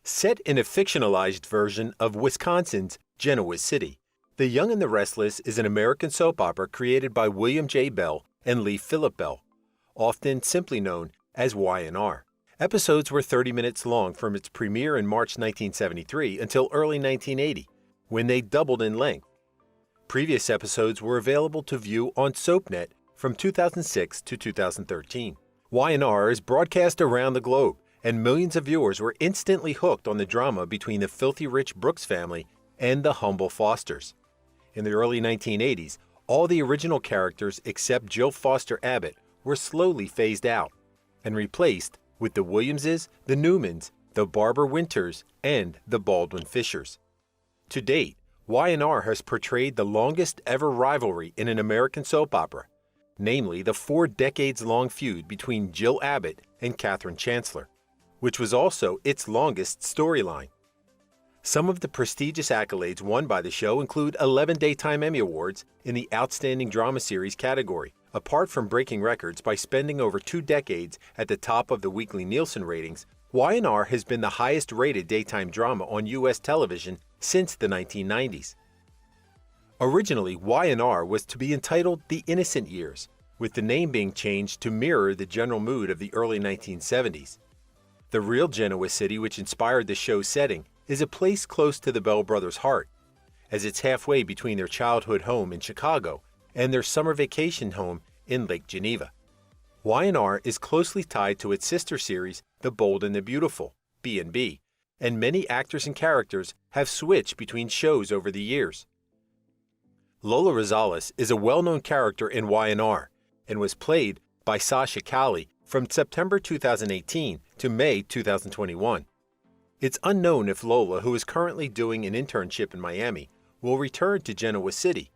Set in a fictionalized version of Wisconsin's Genoa City, The Young and the Restless is an American soap opera created by William J. Bell and Lee Phillip Bell, often simply known as Y&R. Episodes were 30 minutes long from its premiere in March 1973 until early 1980, when they doubled in length. Previous episodes were available to view on SOAPnet from 2006 to 2013. Y&R is broadcast around the globe, and millions of viewers were instantly hooked on the drama between the filthy rich Brooks family and the humble Fosters. In the early 1980s, all the original characters except Jill Foster Abbott were slowly phased out and replaced with the Williamses, the Newmans, the Barbara Winters, and the Baldwin Fishers. To date, Y&R has portrayed the longest ever rivalry in an American soap opera, namely the 4 decades-long feud between Jill Abbott and Katherine Chancellor, which was also its longest storyline. Some of the prestigious accolades won by the show include 11 Daytime Emmy Awards in the Outstanding Drama Series category, apart from breaking records by spending over 2 decades at the top of the weekly Nielsen ratings. Y&R has been the highest-rated daytime drama on U.S. television since the 1990s. Originally, Y&R was to be entitled The Innocent Years, with the name being changed to mirror the general mood of the early 1970s. The real Genoa City, which inspired the show's setting, is a place close to the Bell brothers' heart, as it's halfway between their childhood home in Chicago and their summer vacation home in Lake Geneva. Y&R is closely tied to its sister series, The Bold and the Beautiful, B&B, and many actors and characters have switched between shows over the years. Lola Rosales is a well-known character in Y&R and was played by Sasha Calle from September 2018 to May 2021. It's unknown if Lola, who is currently doing an internship in Miami, will return to Genoa City,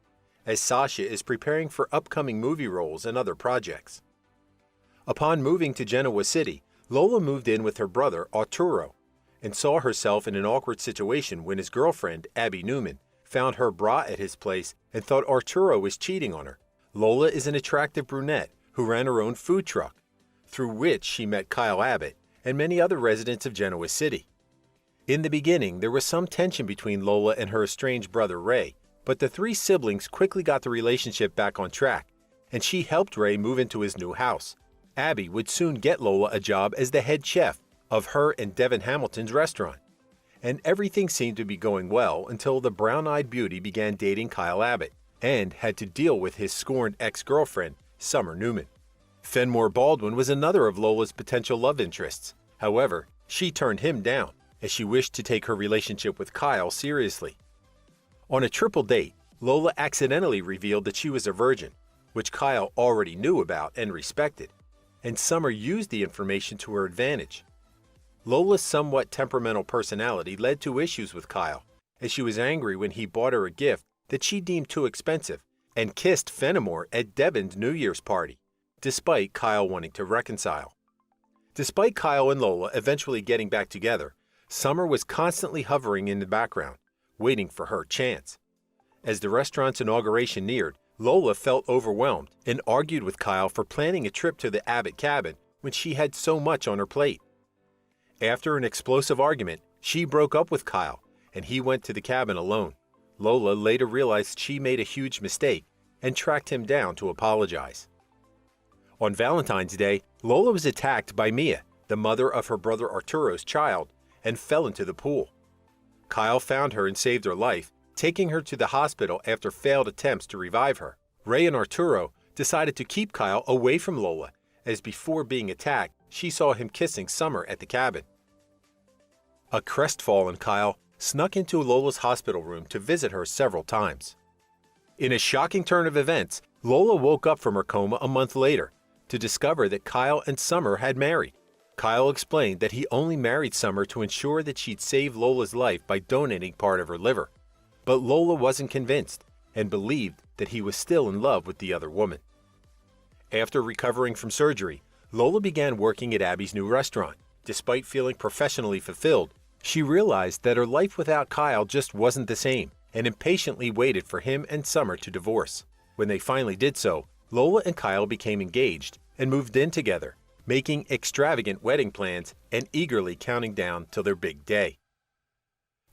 as Sasha is preparing for upcoming movie roles and other projects. Upon moving to Genoa City, Lola moved in with her brother Arturo and saw herself in an awkward situation when his girlfriend, Abby Newman, found her bra at his place and thought Arturo was cheating on her. Lola is an attractive brunette who ran her own food truck, through which she met Kyle Abbott and many other residents of Genoa City. In the beginning, there was some tension between Lola and her estranged brother Ray, but the 3 siblings quickly got the relationship back on track, and she helped Ray move into his new house. Abby would soon get Lola a job as the head chef of her and Devin Hamilton's restaurant, and everything seemed to be going well until the brown-eyed beauty began dating Kyle Abbott and had to deal with his scorned ex-girlfriend, Summer Newman. Fenmore Baldwin was another of Lola's potential love interests. However, she turned him down, as she wished to take her relationship with Kyle seriously. On a triple date, Lola accidentally revealed that she was a virgin, which Kyle already knew about and respected, and Summer used the information to her advantage. Lola's somewhat temperamental personality led to issues with Kyle, as she was angry when he bought her a gift that she deemed too expensive and kissed Fenimore at Devin's New Year's party, despite Kyle wanting to reconcile. Despite Kyle and Lola eventually getting back together, Summer was constantly hovering in the background, waiting for her chance. As the restaurant's inauguration neared, Lola felt overwhelmed and argued with Kyle for planning a trip to the Abbott cabin when she had so much on her plate. After an explosive argument, she broke up with Kyle, and he went to the cabin alone. Lola later realized she made a huge mistake and tracked him down to apologize. On Valentine's Day, Lola was attacked by Mia, the mother of her brother Arturo's child, and fell into the pool. Kyle found her and saved her life, taking her to the hospital after failed attempts to revive her. Ray and Arturo decided to keep Kyle away from Lola, as before being attacked, she saw him kissing Summer at the cabin. A crestfallen Kyle snuck into Lola's hospital room to visit her several times. In a shocking turn of events, Lola woke up from her coma a month later to discover that Kyle and Summer had married. Kyle explained that he only married Summer to ensure that she'd save Lola's life by donating part of her liver. But Lola wasn't convinced and believed that he was still in love with the other woman. After recovering from surgery, Lola began working at Abby's new restaurant. Despite feeling professionally fulfilled, she realized that her life without Kyle just wasn't the same and impatiently waited for him and Summer to divorce. When they finally did so, Lola and Kyle became engaged and moved in together, making extravagant wedding plans and eagerly counting down till their big day.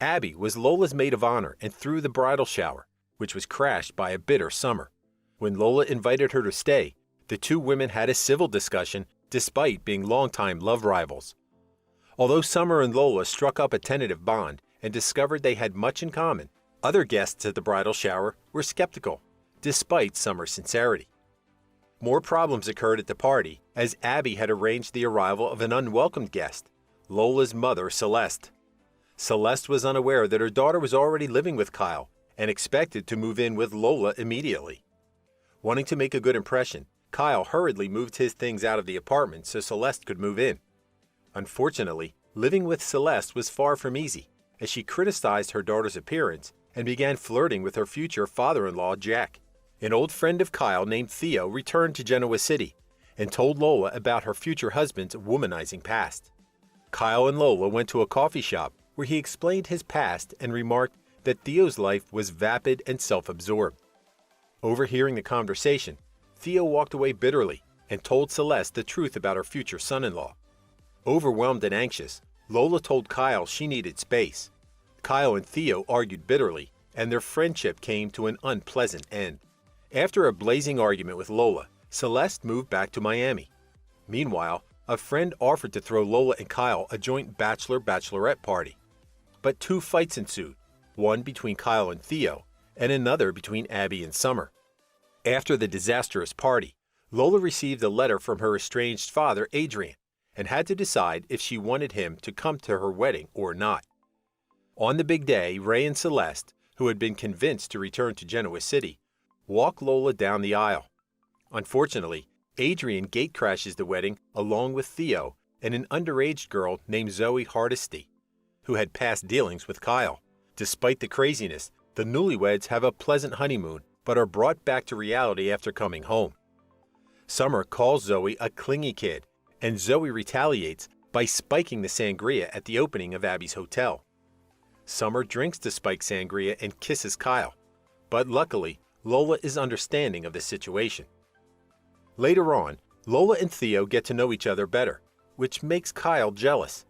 Abby was Lola's maid of honor and threw the bridal shower, which was crashed by a bitter Summer. When Lola invited her to stay, the two women had a civil discussion despite being longtime love rivals. Although Summer and Lola struck up a tentative bond and discovered they had much in common, other guests at the bridal shower were skeptical, despite Summer's sincerity. More problems occurred at the party as Abby had arranged the arrival of an unwelcomed guest, Lola's mother, Celeste. Celeste was unaware that her daughter was already living with Kyle and expected to move in with Lola immediately. Wanting to make a good impression, Kyle hurriedly moved his things out of the apartment so Celeste could move in. Unfortunately, living with Celeste was far from easy, as she criticized her daughter's appearance and began flirting with her future father-in-law, Jack. An old friend of Kyle named Theo returned to Genoa City and told Lola about her future husband's womanizing past. Kyle and Lola went to a coffee shop where he explained his past and remarked that Theo's life was vapid and self-absorbed. Overhearing the conversation, Theo walked away bitterly and told Celeste the truth about her future son-in-law. Overwhelmed and anxious, Lola told Kyle she needed space. Kyle and Theo argued bitterly, and their friendship came to an unpleasant end. After a blazing argument with Lola, Celeste moved back to Miami. Meanwhile, a friend offered to throw Lola and Kyle a joint bachelor-bachelorette party. But two fights ensued, one between Kyle and Theo, and another between Abby and Summer. After the disastrous party, Lola received a letter from her estranged father, Adrian, and had to decide if she wanted him to come to her wedding or not. On the big day, Ray and Celeste, who had been convinced to return to Genoa City, walk Lola down the aisle. Unfortunately, Adrian gatecrashes the wedding along with Theo and an underage girl named Zoe Hardesty, who had past dealings with Kyle. Despite the craziness, the newlyweds have a pleasant honeymoon but are brought back to reality after coming home. Summer calls Zoe a clingy kid, and Zoe retaliates by spiking the sangria at the opening of Abby's hotel. Summer drinks the spiked sangria and kisses Kyle, but luckily, Lola is understanding of the situation. Later on, Lola and Theo get to know each other better, which makes Kyle jealous.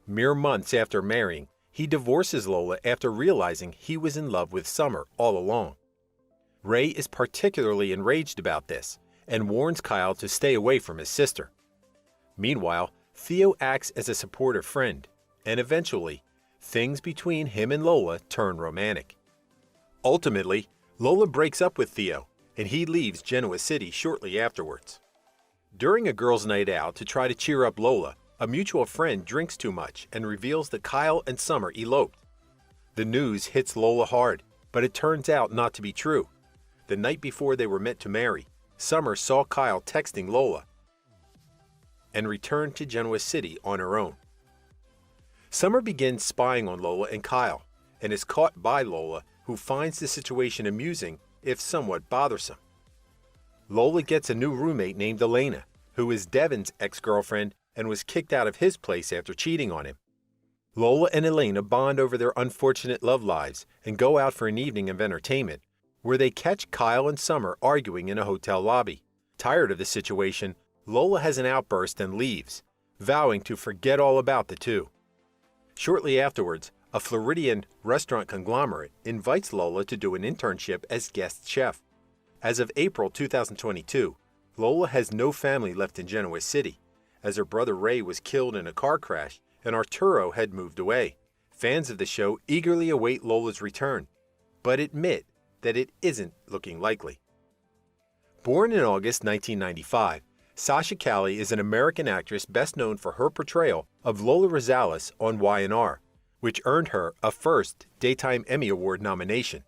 Mere months after marrying, he divorces Lola after realizing he was in love with Summer all along. Ray is particularly enraged about this and warns Kyle to stay away from his sister. Meanwhile, Theo acts as a supportive friend, and eventually, things between him and Lola turn romantic. Ultimately, Lola breaks up with Theo, and he leaves Genoa City shortly afterwards. During a girls' night out to try to cheer up Lola, a mutual friend drinks too much and reveals that Kyle and Summer eloped. The news hits Lola hard, but it turns out not to be true. The night before they were meant to marry, Summer saw Kyle texting Lola and returned to Genoa City on her own. Summer begins spying on Lola and Kyle and is caught by Lola, who finds the situation amusing if somewhat bothersome. Lola gets a new roommate named Elena, who is Devin's ex-girlfriend and was kicked out of his place after cheating on him. Lola and Elena bond over their unfortunate love lives and go out for an evening of entertainment, where they catch Kyle and Summer arguing in a hotel lobby. Tired of the situation, Lola has an outburst and leaves, vowing to forget all about the two. Shortly afterwards, a Floridian restaurant conglomerate invites Lola to do an internship as guest chef. As of April 2022, Lola has no family left in Genoa City, as her brother Ray was killed in a car crash and Arturo had moved away. Fans of the show eagerly await Lola's return, but admit that it isn't looking likely. Born in August 1995, Sasha Calle is an American actress best known for her portrayal of Lola Rosales on Y&R, which earned her a first Daytime Emmy Award nomination.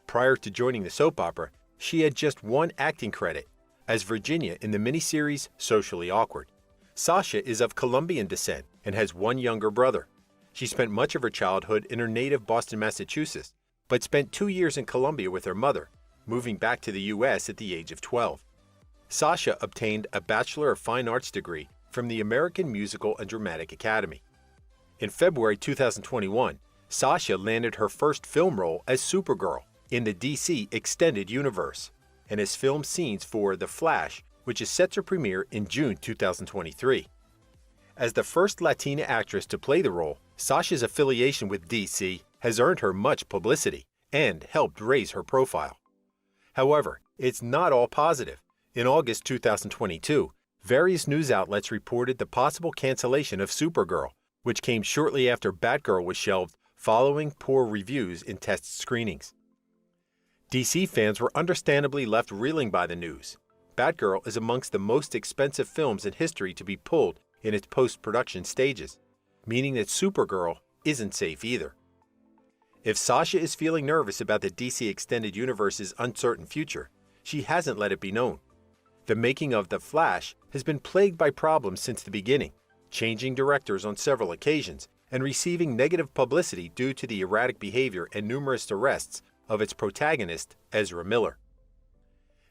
Prior to joining the soap opera, she had just one acting credit, as Virginia in the miniseries Socially Awkward. Sasha is of Colombian descent and has one younger brother. She spent much of her childhood in her native Boston, Massachusetts, but spent 2 years in Colombia with her mother, moving back to the U.S. at the age of 12. Sasha obtained a Bachelor of Fine Arts degree from the American Musical and Dramatic Academy. In February 2021, Sasha landed her first film role as Supergirl in the DC Extended Universe, and has filmed scenes for The Flash which is set to premiere in June 2023. As the first Latina actress to play the role, Sasha's affiliation with DC has earned her much publicity and helped raise her profile. However, it's not all positive. In August 2022, various news outlets reported the possible cancellation of Supergirl, which came shortly after Batgirl was shelved following poor reviews in test screenings. DC fans were understandably left reeling by the news. Batgirl is amongst the most expensive films in history to be pulled in its post-production stages, meaning that Supergirl isn't safe either. If Sasha is feeling nervous about the DC Extended Universe's uncertain future, she hasn't let it be known. The making of The Flash has been plagued by problems since the beginning, changing directors on several occasions and receiving negative publicity due to the erratic behavior and numerous arrests of its protagonist, Ezra Miller.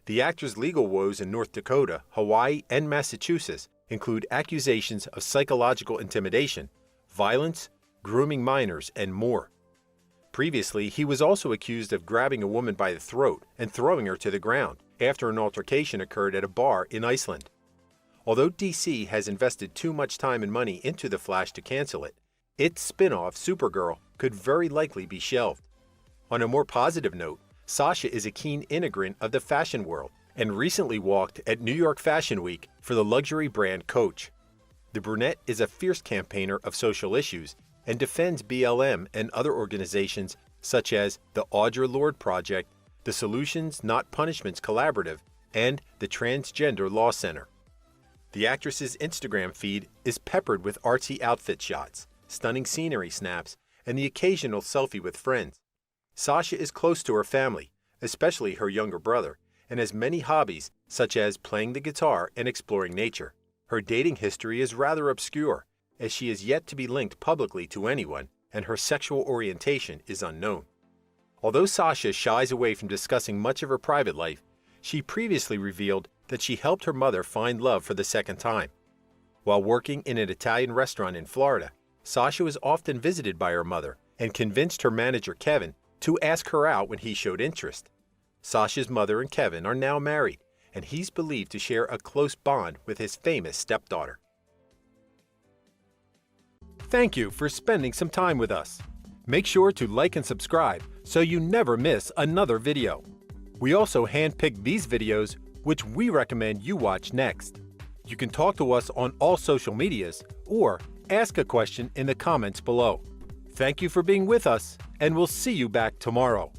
The actor's legal woes in North Dakota, Hawaii, and Massachusetts include accusations of psychological intimidation, violence, grooming minors, and more. Previously, he was also accused of grabbing a woman by the throat and throwing her to the ground after an altercation occurred at a bar in Iceland. Although DC has invested too much time and money into The Flash to cancel it, its spin-off, Supergirl, could very likely be shelved. On a more positive note, Sasha is a keen immigrant of the fashion world and recently walked at New York Fashion Week for the luxury brand Coach. The brunette is a fierce campaigner of social issues and defends BLM and other organizations such as the Audre Lorde Project, the Solutions Not Punishments Collaborative, and the Transgender Law Center. The actress's Instagram feed is peppered with artsy outfit shots, stunning scenery snaps, and the occasional selfie with friends. Sasha is close to her family, especially her younger brother, and has many hobbies such as playing the guitar and exploring nature. Her dating history is rather obscure, as she is yet to be linked publicly to anyone, and her sexual orientation is unknown. Although Sasha shies away from discussing much of her private life, she previously revealed that she helped her mother find love for the second time. While working in an Italian restaurant in Florida, Sasha was often visited by her mother and convinced her manager Kevin to ask her out when he showed interest. Sasha's mother and Kevin are now married, and he's believed to share a close bond with his famous stepdaughter. Thank you for spending some time with us. Make sure to like and subscribe so you never miss another video. We also handpick these videos which we recommend you watch next. You can talk to us on all social medias or ask a question in the comments below. Thank you for being with us, and we'll see you back tomorrow.